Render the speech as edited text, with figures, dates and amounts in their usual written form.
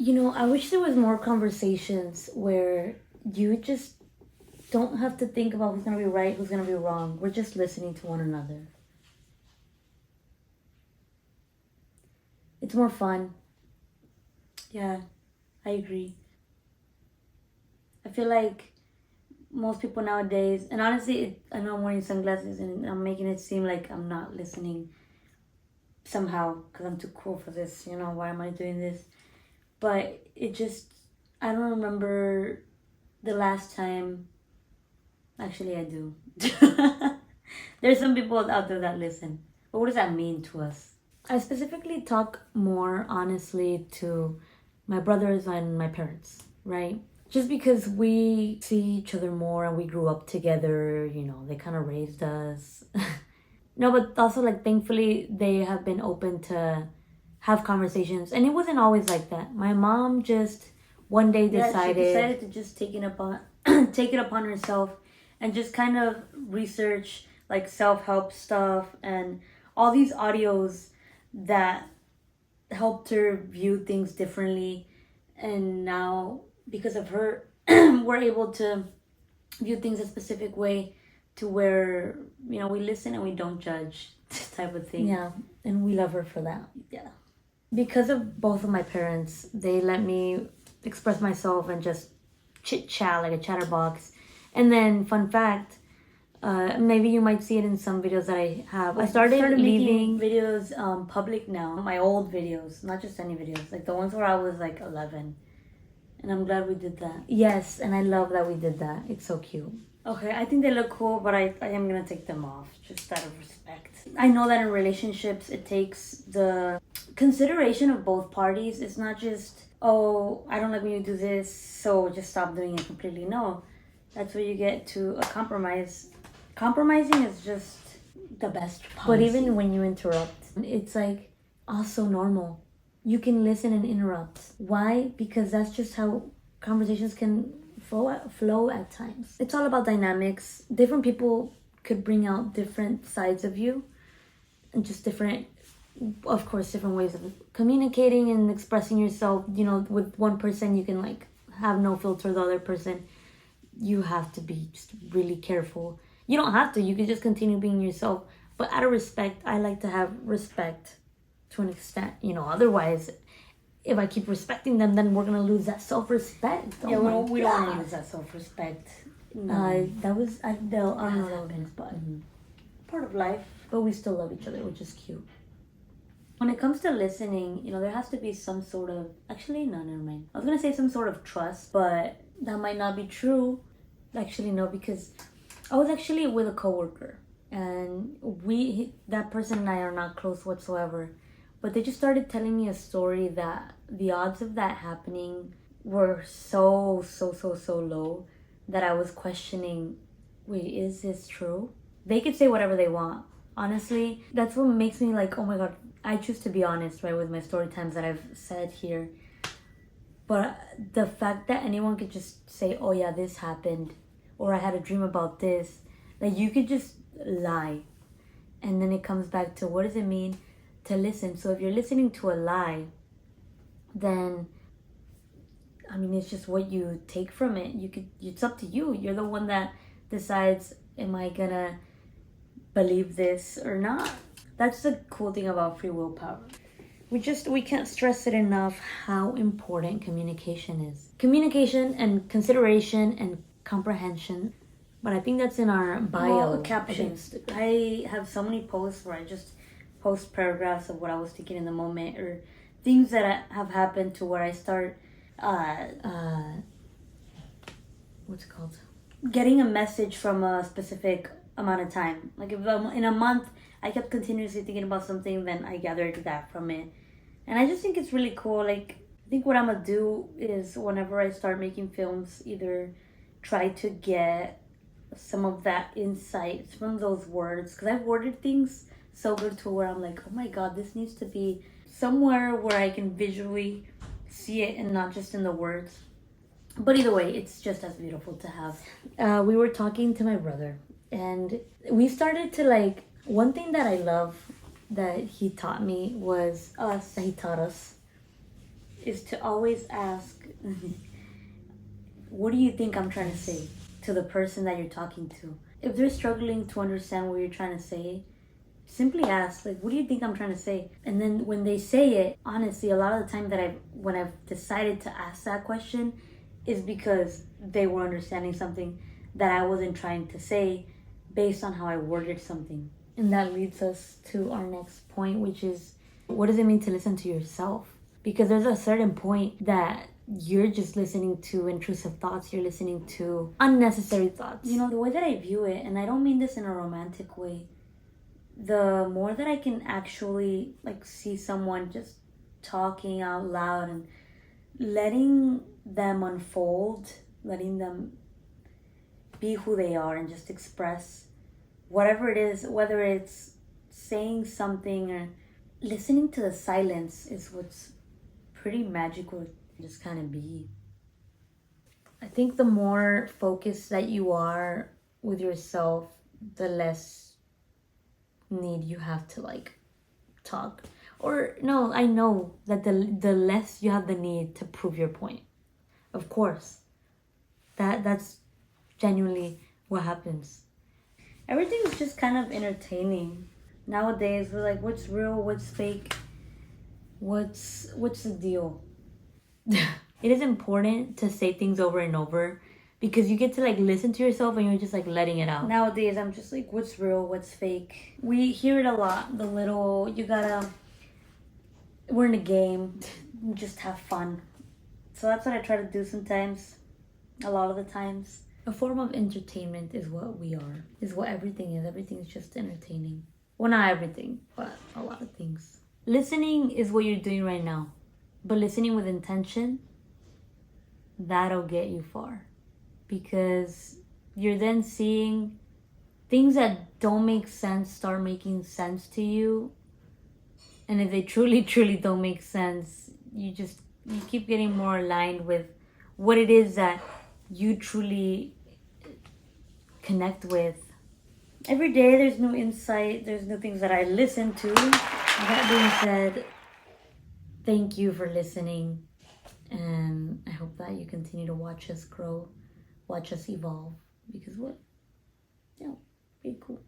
I wish there was more conversations where you just don't have to think about who's going to be right, who's going to be wrong. We're just listening to one another. It's more fun. Yeah, I agree. I feel like most people nowadays, and honestly, I know I'm wearing sunglasses and I'm making it seem like I'm not listening somehow because I'm too cool for this. Why am I doing this? But I don't remember the last time. Actually, I do. There's some people out there that listen. But what does that mean to us? I specifically talk more honestly to my brothers and my parents, right? Just because we see each other more and we grew up together, they kind of raised us. No, but also like thankfully they have been open to have conversations. And it wasn't always like that. My mom just one day decided to just take it upon herself and just kind of research like self-help stuff and all these audios that helped her view things differently. And now, because of her, we're able to view things a specific way to where, we listen and we don't judge type of thing. Yeah, and we love her for that. Yeah. Because of both of my parents, they let me express myself and just chit-chat like a chatterbox. And then, fun fact, maybe you might see it in some videos that I have. I started leaving videos public now. My old videos, not just any videos, like the ones where I was like 11. And I'm glad we did that. Yes, and I love that we did that. It's so cute. Okay, I think they look cool, but I am going to take them off just out of respect. I know that in relationships, it takes the consideration of both parties. It's not just, oh, I don't like when you do this, so just stop doing it completely. No, that's where you get to a compromise. Compromising is just the best policy. But even when you interrupt, it's like also normal. You can listen and interrupt. Why? Because that's just how conversations can flow at times. It's all about dynamics. Different people could bring out different sides of you and just different ways of communicating and expressing yourself. With one person you can like have no filter. The other person, you have to be just really careful. You don't have to. You can just continue being yourself. But out of respect, I like to have respect to an extent. Otherwise, if I keep respecting them, then we're going to lose that self-respect. We don't want to lose that self-respect. No. That was, I don't know what happens, but part of life. But we still love each other, which is cute. When it comes to listening, there has to be some sort of, actually, no, never mind. I was going to say some sort of trust, but that might not be true. Actually, no, because I was actually with a coworker, and that person and I are not close whatsoever. But they just started telling me a story that the odds of that happening were so low that I was questioning, wait, is this true? They could say whatever they want. Honestly, that's what makes me like, oh my God, I choose to be honest, right, with my story times that I've said here. But the fact that anyone could just say, oh yeah, this happened, or I had a dream about this, like you could just lie. And then it comes back to, what does it mean to listen? So if you're listening to a lie, then it's just what you take from it. It's up to you. You're the one that decides, am I gonna believe this or not? That's the cool thing about free willpower. We can't stress it enough how important communication is. Communication and consideration and comprehension. But I think that's in our bio. Captions. I have so many posts where I just post paragraphs of what I was thinking in the moment, or things that have happened to where I start what's it called? Getting a message from a specific amount of time. Like if in a month I kept continuously thinking about something, then I gathered that from it. And I just think it's really cool. Like, I think what I'm gonna do is whenever I start making films, either try to get some of that insight from those words, because I've worded things so good to where I'm like, oh my God, this needs to be somewhere where I can visually see it and not just in the words. But either way, it's just as beautiful to have. We were talking to my brother, and we started to like, one thing that I love that he taught me was that he taught us is to always ask, what do you think I'm trying to say to the person that you're talking to? If they're struggling to understand what you're trying to say, simply ask, like, what do you think I'm trying to say? And then when they say it, honestly, a lot of the time when I've decided to ask that question is because they were understanding something that I wasn't trying to say based on how I worded something. And that leads us to our next point, which is, what does it mean to listen to yourself? Because there's a certain point that you're just listening to intrusive thoughts, you're listening to unnecessary thoughts. You know, the way that I view it, and I don't mean this in a romantic way, the more that I can actually like see someone just talking out loud and letting them unfold, letting them be who they are and just express whatever it is, whether it's saying something or listening to the silence, is what's pretty magical. Just kind of be. I think the more focused that you are with yourself, the less need you have to like talk. Or no, I know that the less you have the need to prove your point. Of course. That's genuinely what happens. Everything's just kind of entertaining. Nowadays we're like, what's real, what's fake? What's the deal? It is important to say things over and over because you get to like listen to yourself and you're just like letting it out. Nowadays I'm just like, what's real, what's fake? We hear it a lot, the little, we're in a game, just have fun. So that's what I try to do sometimes, a lot of the times. A form of entertainment is what we are, is what everything is. Everything is just entertaining. Well, not everything, but a lot of things. Listening is what you're doing right now. But listening with intention, that'll get you far. Because you're then seeing things that don't make sense start making sense to you. And if they truly, truly don't make sense, you keep getting more aligned with what it is that you truly connect with. Every day there's new insight, there's new things that I listen to. That being said, thank you for listening, and I hope that you continue to watch us grow, watch us evolve, because pretty cool.